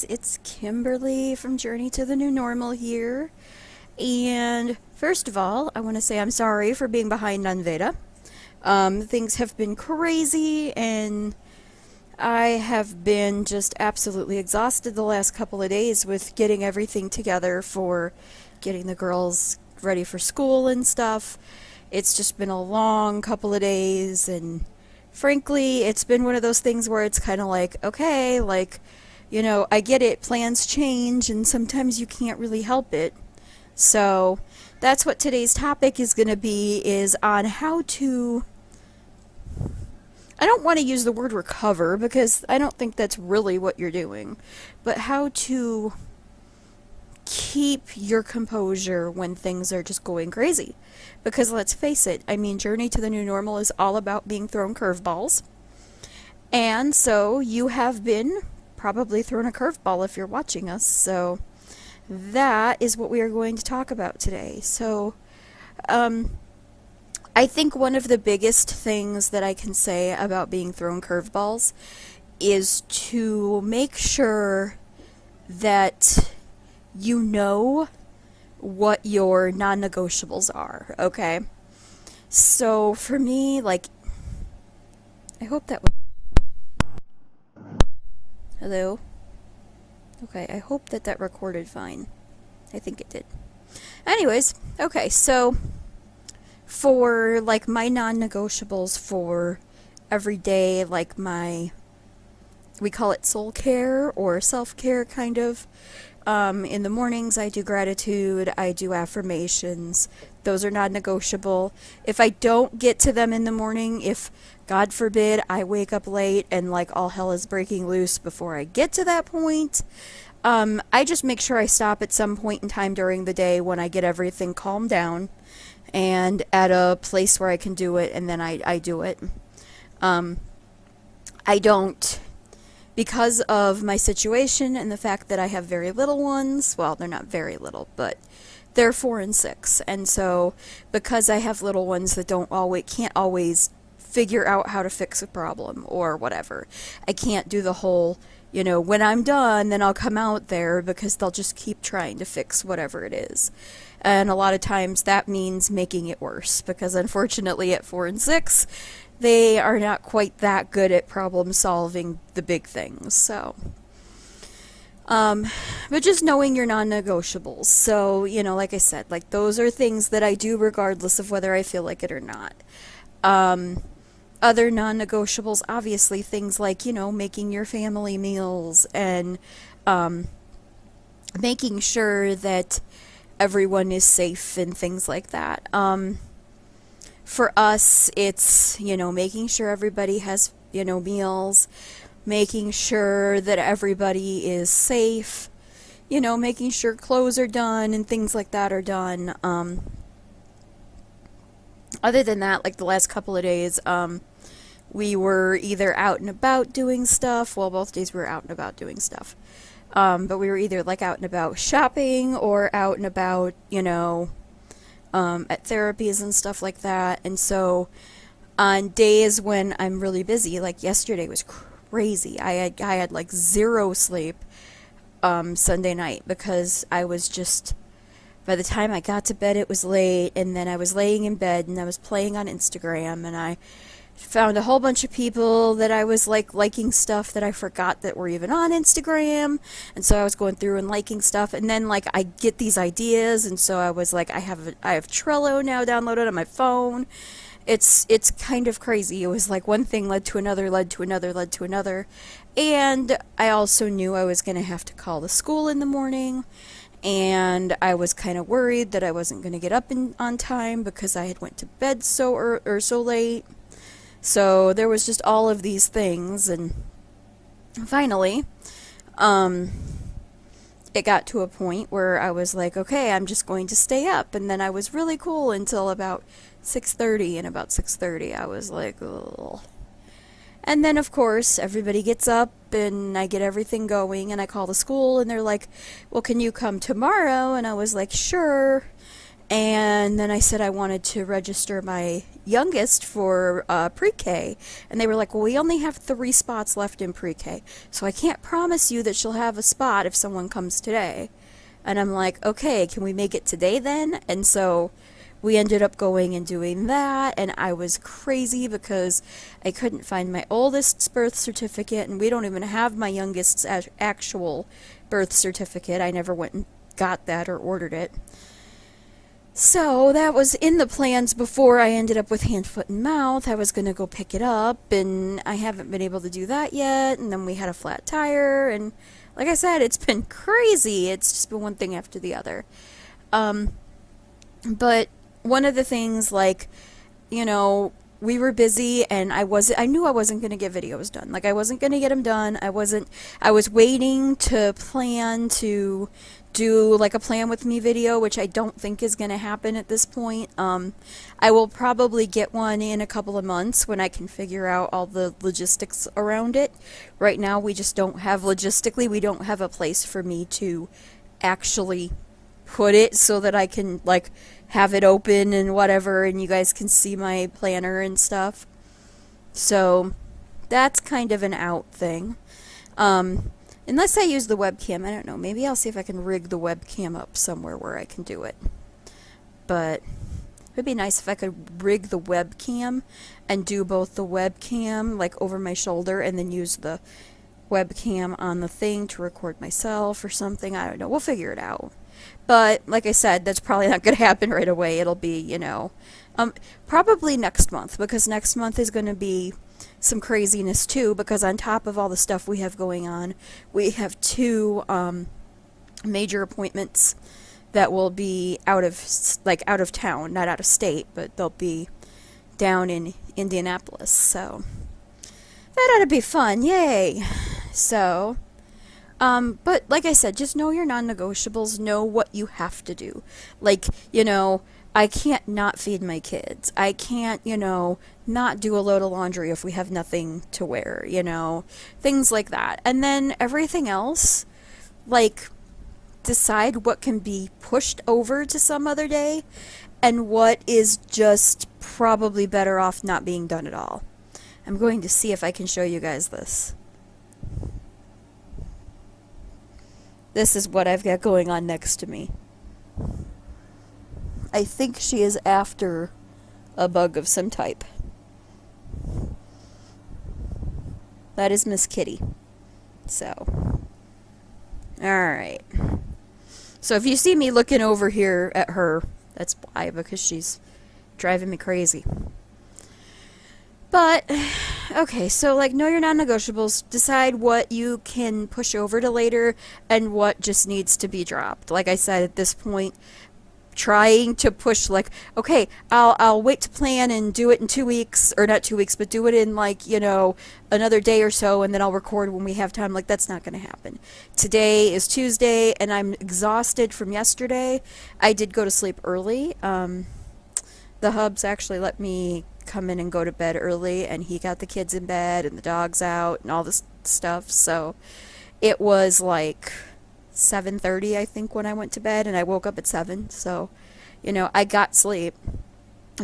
it's Kimberly from Journey to the New Normal here. And first of all, I want to say I'm sorry for being behind on VEDA. Things have been crazy, and I have been just absolutely exhausted the last couple of days with getting everything together for getting the girls ready for school and stuff. It's just been a long couple of days, and frankly, it's been one of those things where it's kind of like, okay, like, I get it, plans change, and sometimes you can't really help it. So that's what today's topic is going to be, is on how to, I don't want to use the word recover because I don't think that's really what you're doing, but how to keep your composure when things are just going crazy. Because let's face it, Journey to the New Normal is all about being thrown curveballs. And so you have been probably thrown a curveball if you're watching us. So that is what we are going to talk about today. So I think one of the biggest things that I can say about being thrown curveballs is to make sure that you know what your non-negotiables are, okay? So for me, I hope that was... Hello? Okay, I hope that recorded fine. I think it did. Anyways, okay, so for, my non-negotiables for every day, we call it soul care or self-care, kind of. In the mornings, I do gratitude, I do affirmations. Those are non-negotiable. If I don't get to them in the morning, if, God forbid, I wake up late and, all hell is breaking loose before I get to that point, I just make sure I stop at some point in time during the day when I get everything calmed down and at a place where I can do it, and then I do it. I don't... Because of my situation and the fact that I have very little ones, well, they're not very little, but they're 4 and 6. And so because I have little ones that can't always figure out how to fix a problem or whatever, I can't do the whole, when I'm done, then I'll come out there, because they'll just keep trying to fix whatever it is. And a lot of times that means making it worse, because unfortunately at 4 and 6, they are not quite that good at problem solving the big things. So, but just knowing your non-negotiables. So, like I said, those are things that I do regardless of whether I feel like it or not. Other non-negotiables, obviously, things like, making your family meals and making sure that everyone is safe and things like that. For us, it's, making sure everybody has, meals, making sure that everybody is safe, making sure clothes are done and things like that are done. Other than that, the last couple of days, we were either out and about doing stuff. Well, both days we were out and about doing stuff. But we were either, out and about shopping or out and about, at therapies and stuff like that. And so on days when I'm really busy, like yesterday was crazy. I had zero sleep Sunday night, because I was just, by the time I got to bed it was late, and then I was laying in bed and I was playing on Instagram, and I found a whole bunch of people that I was liking stuff that I forgot that were even on Instagram. And so I was going through and liking stuff, and then I get these ideas, and so I was I have Trello now downloaded on my phone. It's kind of crazy. It was one thing led to another, led to another, led to another. And I also knew I was going to have to call the school in the morning, and I was kind of worried that I wasn't going to get up on time because I had went to bed so late. So there was just all of these things, and finally, it got to a point where I was okay, I'm just going to stay up. And then I was really cool until about 6:30, and about 6:30 I was ugh. And then, of course, everybody gets up, and I get everything going, and I call the school, and they're well, can you come tomorrow? And I was sure. And then I said I wanted to register my youngest for pre-K. And they were like, well, we only have 3 spots left in pre-K. So I can't promise you that she'll have a spot if someone comes today. And I'm like, okay, can we make it today then? And so we ended up going and doing that. And I was crazy because I couldn't find my oldest's birth certificate. And we don't even have my youngest's actual birth certificate. I never went and got that or ordered it. So that was in the plans before I ended up with hand, foot, and mouth. I was going to go pick it up, and I haven't been able to do that yet. And then we had a flat tire, and like I said, it's been crazy. It's just been one thing after the other. But one of the things, like, you know, we were busy, and I knew I wasn't going to get videos done. Like, I wasn't going to get them done. I was waiting to plan to do like a plan with me video, which I don't think is going to happen at this point. I will probably get one in a couple of months when I can figure out all the logistics around it. Right now we just don't have, logistically, we don't have a place for me to actually put it so that I can like have it open and whatever, and you guys can see my planner and stuff. So that's kind of an out thing. Unless I use the webcam, I don't know. Maybe I'll see if I can rig the webcam up somewhere where I can do it. But it would be nice if I could rig the webcam and do both the webcam like over my shoulder and then use the webcam on the thing to record myself or something. I don't know. We'll figure it out. But like I said, that's probably not going to happen right away. It'll be, you know, probably next month, because next month is going to be some craziness too, because on top of all the stuff we have going on, we have 2 major appointments that will be out of town, not out of state, but they'll be down in Indianapolis. So that ought to be fun. Yay. So but like I said, just know your non-negotiables, know what you have to do. Like, you know, I can't not feed my kids. I can't, you know, not do a load of laundry if we have nothing to wear, you know, things like that. And then everything else, like, decide what can be pushed over to some other day and what is just probably better off not being done at all. I'm going to see if I can show you guys this. This is what I've got going on next to me. I think she is after a bug of some type. That is Miss Kitty. So, alright. So if you see me looking over here at her, that's why, because she's driving me crazy. But, okay, so, like, know your non-negotiables. Decide what you can push over to later and what just needs to be dropped. Like I said, at this point, trying to push, like, okay, I'll wait to plan and do it in 2 weeks, or not 2 weeks, but do it in, like, you know, another day or so, and then I'll record when we have time. Like, that's not going to happen. Today is Tuesday, and I'm exhausted from yesterday. I did go to sleep early. The hubs actually let me come in and go to bed early, and he got the kids in bed and the dogs out and all this stuff. So it was like 7:30, I think, when I went to bed, and I woke up at 7. So, you know, I got sleep.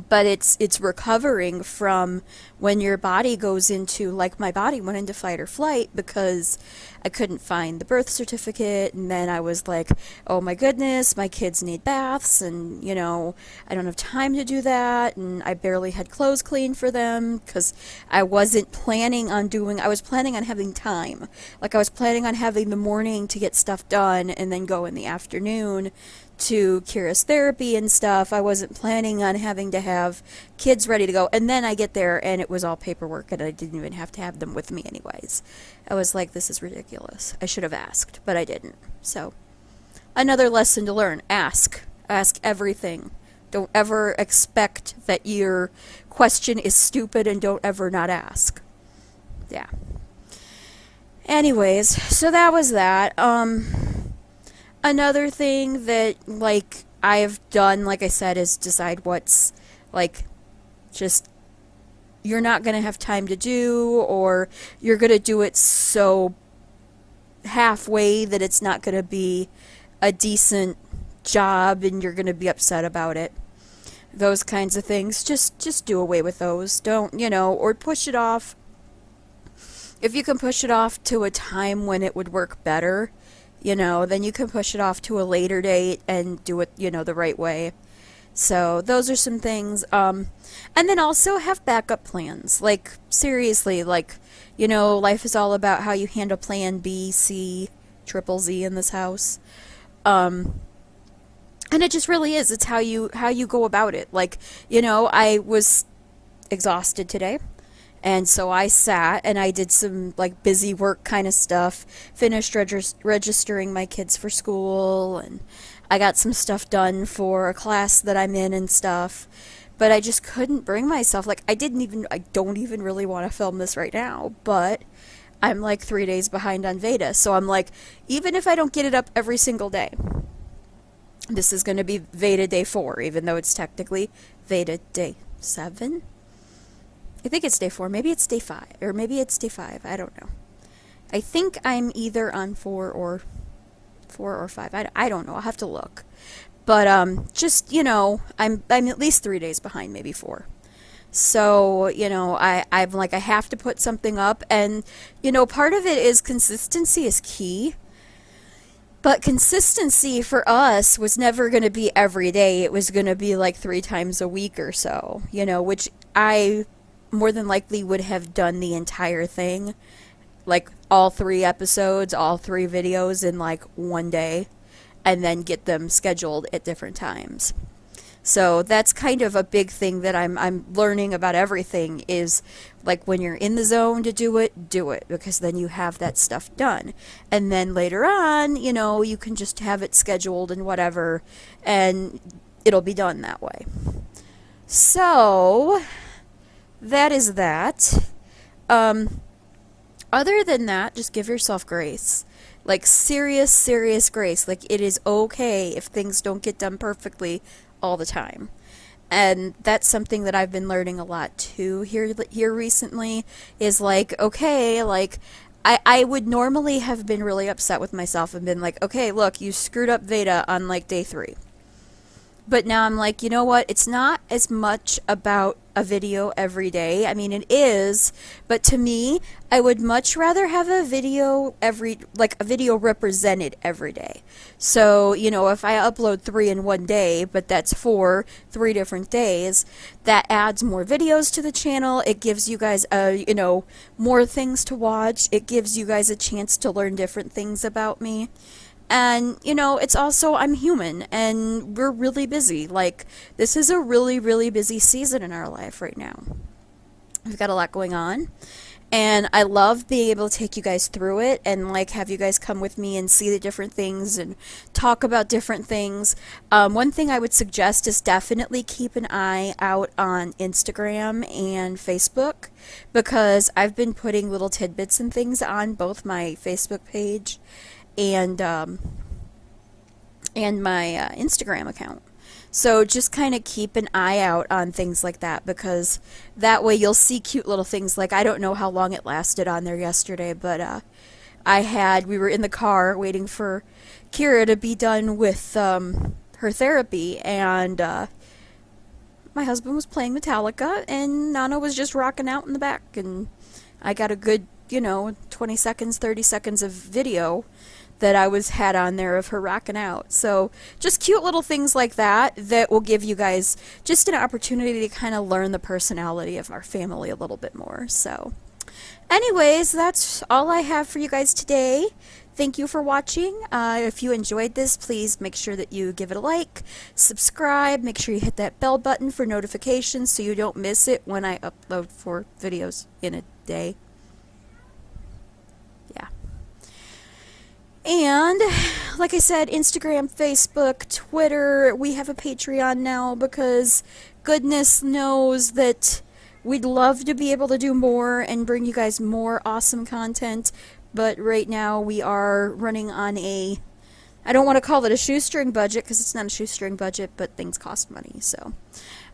But it's recovering from when your body goes into, like, my body went into fight or flight because I couldn't find the birth certificate, and then I was like, oh my goodness, my kids need baths, and, you know, I don't have time to do that, and I barely had clothes clean for them because I wasn't planning on I was planning on having time. Like, I was planning on having the morning to get stuff done and then go in the afternoon to Kira's therapy and stuff. I wasn't planning on having to have kids ready to go. And then I get there and it was all paperwork and I didn't even have to have them with me anyways. I was like, this is ridiculous. I should have asked, but I didn't. So, another lesson to learn. Ask. Ask everything. Don't ever expect that your question is stupid, and don't ever not ask. Yeah. Anyways, so that was that. Another thing that, like, I've done, like I said, is decide what's, like, just, you're not going to have time to do, or you're going to do it so halfway that it's not going to be a decent job and you're going to be upset about it. Those kinds of things, just do away with those. Don't, or push it off. If you can push it off to a time when it would work better, then you can push it off to a later date and do it, the right way. So those are some things. And then also have backup plans. Like, seriously, like, life is all about how you handle plan B, C, triple Z in this house. And it just really is. It's how you go about it. Like, I was exhausted today. And so I sat and I did some like busy work kind of stuff, finished registering my kids for school, and I got some stuff done for a class that I'm in and stuff. But I just couldn't bring myself. Like, I don't even really want to film this right now, but I'm like 3 days behind on VEDA. So I'm like, even if I don't get it up every single day, this is going to be VEDA day 4, even though it's technically VEDA day 7. I think it's day 4. Maybe it's day 5. Or maybe it's day 5. I don't know. I think I'm either on 4 or 5. I don't know. I'll have to look. But just, I'm at least 3 days behind, maybe 4. So, I'm like, I have to put something up. And, part of it is consistency is key. But consistency for us was never going to be every day. It was going to be like 3 times a week or so, which I more than likely would have done the entire thing, like all 3 episodes, all 3 videos in like one day, and then get them scheduled at different times. So that's kind of a big thing that I'm learning about everything is, like, when you're in the zone to do it, because then you have that stuff done. And then later on, you can just have it scheduled and whatever, and it'll be done that way. So that is that. Other than that, just give yourself grace. Like, serious grace. Like, it is okay if things don't get done perfectly all the time. And that's something that I've been learning a lot too here recently, is like, okay, like, I would normally have been really upset with myself and been like, okay, look, you screwed up VEDA on like day 3. But now I'm like, you know what? It's not as much about a video every day. I mean, it is, but to me, I would much rather have a video a video represented every day. So, if I upload 3 in one day, but that's 3 different days, that adds more videos to the channel. It gives you guys, more things to watch. It gives you guys a chance to learn different things about me. And, it's also, I'm human, and we're really busy. Like, this is a really, really busy season in our life right now. We've got a lot going on, and I love being able to take you guys through it and, like, have you guys come with me and see the different things and talk about different things. One thing I would suggest is definitely keep an eye out on Instagram and Facebook, because I've been putting little tidbits and things on both my Facebook page and my Instagram account. So just kind of keep an eye out on things like that, because that way you'll see cute little things. Like, I don't know how long it lasted on there yesterday, but we were in the car waiting for Kira to be done with her therapy, and my husband was playing Metallica, and Nana was just rocking out in the back, and I got a good 20 seconds, 30 seconds of video that I had on there of her rocking out. So just cute little things like that will give you guys just an opportunity to kind of learn the personality of our family a little bit more. So anyways, that's all I have for you guys today. Thank you for watching. If you enjoyed this, please make sure that you give it a like, subscribe, make sure you hit that bell button for notifications so you don't miss it when I upload 4 videos in a day. Yeah. And like I said, Instagram, Facebook, Twitter, we have a Patreon now, because goodness knows that we'd love to be able to do more and bring you guys more awesome content. But right now we are running on I don't want to call it a shoestring budget, because it's not a shoestring budget, but things cost money. So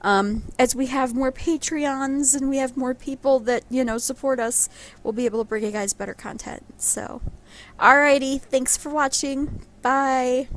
as we have more Patreons and we have more people that, support us, we'll be able to bring you guys better content. So, alrighty, thanks for watching. Bye.